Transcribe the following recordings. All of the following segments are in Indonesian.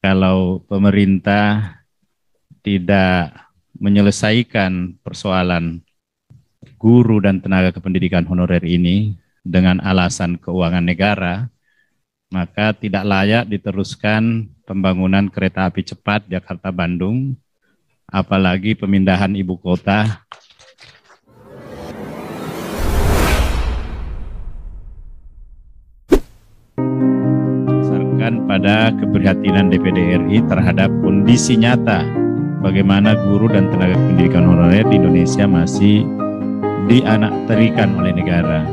Kalau pemerintah tidak menyelesaikan persoalan guru dan tenaga kependidikan honorer ini dengan alasan keuangan negara, maka tidak layak diteruskan pembangunan kereta api cepat Jakarta-Bandung, apalagi pemindahan ibu kota berdasarkan pada keprihatinan DPD RI terhadap kondisi nyata bagaimana guru dan tenaga pendidikan honorer di Indonesia masih dianakterikan oleh negara.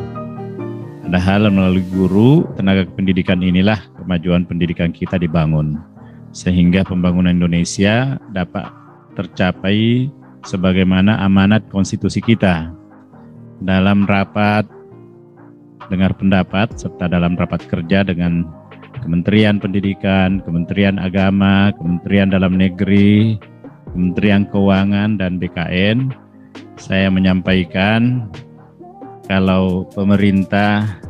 Padahal melalui guru, tenaga pendidikan inilah kemajuan pendidikan kita dibangun, sehingga pembangunan Indonesia dapat tercapai sebagaimana amanat konstitusi kita. Dalam rapat dengar pendapat serta dalam rapat kerja dengan Kementerian Pendidikan, Kementerian Agama, Kementerian Dalam Negeri, Kementerian Keuangan, dan BKN, saya menyampaikan kalau pemerintah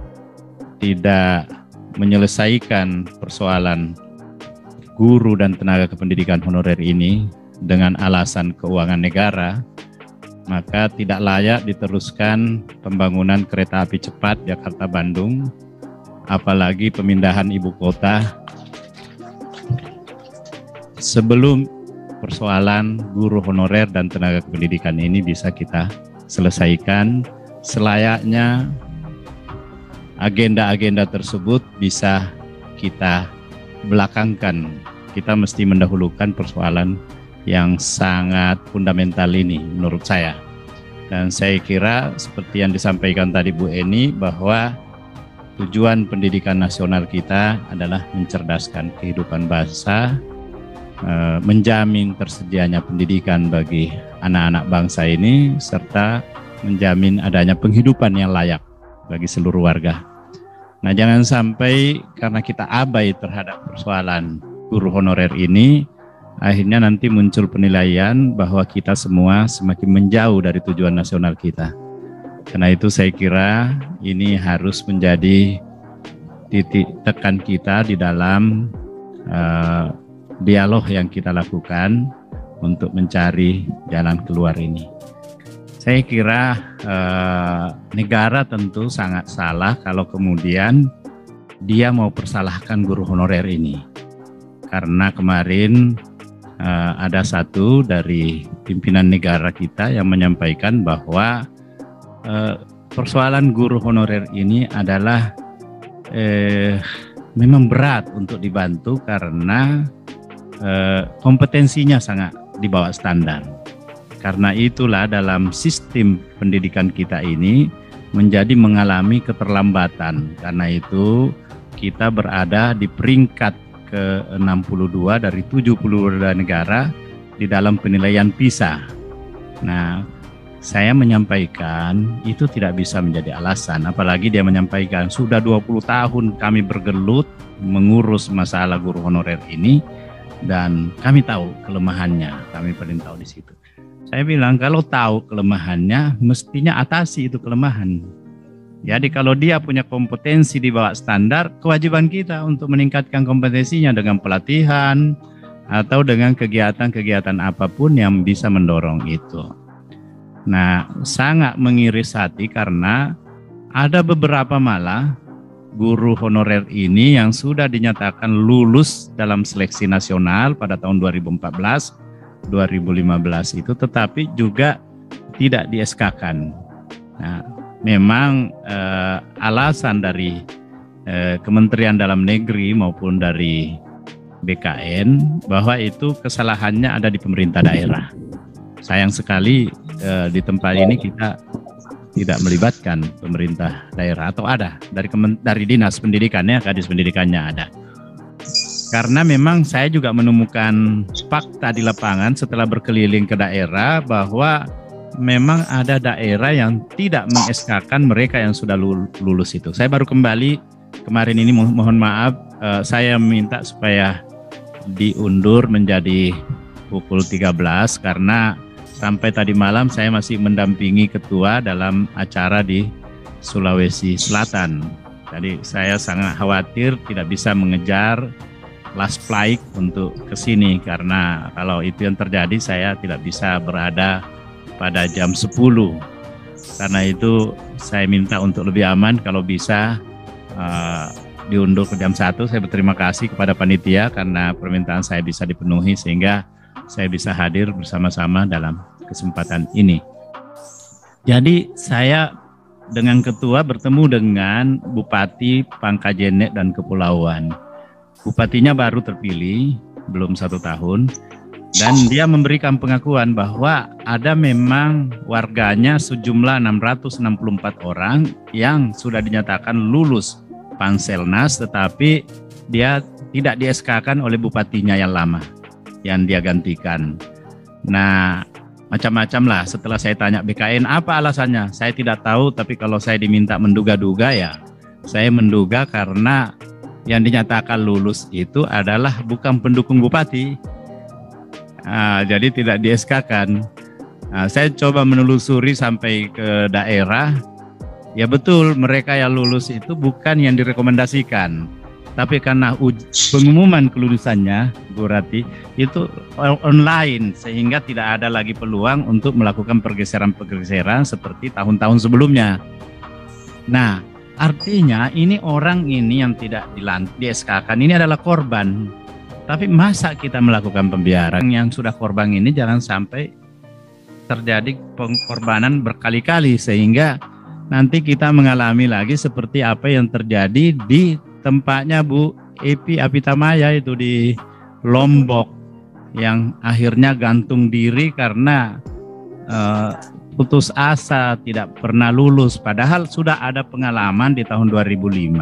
tidak menyelesaikan persoalan guru dan tenaga kependidikan honorer ini dengan alasan keuangan negara, maka tidak layak diteruskan pembangunan kereta api cepat Jakarta-Bandung, apalagi pemindahan ibu kota sebelum persoalan guru honorer dan tenaga kependidikan ini bisa kita selesaikan. Selayaknya agenda-agenda tersebut bisa kita belakangkan. Kita mesti mendahulukan persoalan yang sangat fundamental ini menurut saya. Dan saya kira seperti yang disampaikan tadi Bu Eni, bahwa tujuan pendidikan nasional kita adalah mencerdaskan kehidupan bangsa, menjamin tersedianya pendidikan bagi anak-anak bangsa ini, serta menjamin adanya penghidupan yang layak bagi seluruh warga. Nah, jangan sampai karena kita abai terhadap persoalan guru honorer ini, akhirnya nanti muncul penilaian bahwa kita semua semakin menjauh dari tujuan nasional kita. Karena itu saya kira ini harus menjadi titik tekan kita di dalam dialog yang kita lakukan untuk mencari jalan keluar ini. Saya kira negara tentu sangat salah kalau kemudian dia mau persalahkan guru honorer ini. Karena kemarin ada satu dari pimpinan negara kita yang menyampaikan bahwa persoalan guru honorer ini adalah memang berat untuk dibantu karena kompetensinya sangat di bawah standar. Karena itulah dalam sistem pendidikan kita ini menjadi mengalami keterlambatan. Karena itu kita berada di peringkat ke-62 dari 72 negara di dalam penilaian PISA. Nah, saya menyampaikan itu tidak bisa menjadi alasan, apalagi dia menyampaikan sudah 20 tahun kami bergelut mengurus masalah guru honorer ini dan kami tahu kelemahannya, kami paling tahu di situ. Saya bilang kalau tahu kelemahannya mestinya atasi itu kelemahan. Jadi kalau dia punya kompetensi di bawah standar, kewajiban kita untuk meningkatkan kompetensinya dengan pelatihan atau dengan kegiatan-kegiatan apapun yang bisa mendorong itu. Nah, sangat mengiris hati karena ada beberapa malah guru honorer ini yang sudah dinyatakan lulus dalam seleksi nasional pada tahun 2014, 2015 itu, tetapi juga tidak di-SK-kan. Nah, memang alasan dari Kementerian Dalam Negeri maupun dari BKN bahwa itu kesalahannya ada di pemerintah daerah. Sayang sekali di tempat ini kita tidak melibatkan pemerintah daerah, atau ada dari dinas pendidikannya, kadis pendidikannya ada. Karena memang saya juga menemukan fakta di lapangan setelah berkeliling ke daerah bahwa memang ada daerah yang tidak meng-SK-kan mereka yang sudah lulus itu. Saya baru kembali kemarin ini, mohon maaf, saya minta supaya diundur menjadi pukul 13 karena sampai tadi malam saya masih mendampingi ketua dalam acara di Sulawesi Selatan. Jadi saya sangat khawatir tidak bisa mengejar last flight untuk ke sini, karena kalau itu yang terjadi saya tidak bisa berada pada jam 10. Karena itu saya minta untuk lebih aman kalau bisa diundur ke jam 1. Saya berterima kasih kepada panitia karena permintaan saya bisa dipenuhi sehingga saya bisa hadir bersama-sama dalam kesempatan ini. Jadi saya dengan ketua bertemu dengan Bupati Pangkajenek dan Kepulauan. Bupatinya baru terpilih, belum 1 tahun. Dan dia memberikan pengakuan bahwa ada memang warganya sejumlah 664 orang yang sudah dinyatakan lulus Panselnas, tetapi dia tidak di-SK-kan oleh bupatinya yang lama, yang dia gantikan. Nah, macam-macam lah. Setelah saya tanya BKN apa alasannya, saya tidak tahu, tapi kalau saya diminta menduga-duga ya, saya menduga karena yang dinyatakan lulus itu adalah bukan pendukung bupati. Jadi tidak di-SK-kan. Saya coba menelusuri sampai ke daerah. Ya betul, mereka yang lulus itu bukan yang direkomendasikan. Tapi karena pengumuman kelulusannya, Bu Rati, itu online, sehingga tidak ada lagi peluang untuk melakukan pergeseran-pergeseran seperti tahun-tahun sebelumnya. Nah, artinya ini orang ini yang tidak di-SK-kan, ini adalah korban. Tapi masa kita melakukan pembiaran yang sudah korban ini jangan sampai terjadi pengorbanan berkali-kali sehingga nanti kita mengalami lagi seperti apa yang terjadi di tempatnya Bu Epi Apitamaya itu di Lombok yang akhirnya gantung diri karena putus asa, tidak pernah lulus. Padahal sudah ada pengalaman di tahun 2005.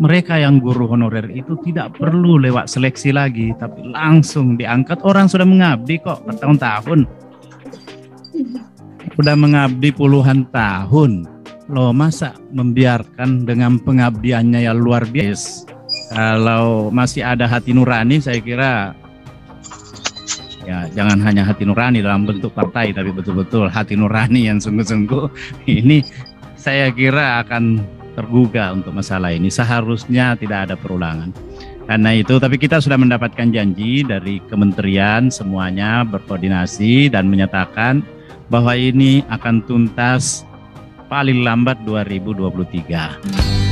Mereka yang guru honorer itu tidak perlu lewat seleksi lagi, tapi langsung diangkat. Orang sudah mengabdi kok bertahun-tahun. Sudah mengabdi puluhan tahun. Loh, masa membiarkan dengan pengabdiannya yang luar biasa? Kalau masih ada hati nurani, saya kira ya jangan hanya hati nurani dalam bentuk partai, tapi betul-betul hati nurani yang sungguh-sungguh. Ini saya kira akan tergugah untuk masalah ini. Seharusnya tidak ada perulangan. Karena itu, tapi kita sudah mendapatkan janji dari kementerian semuanya berkoordinasi dan menyatakan bahwa ini akan tuntas paling lambat 2023.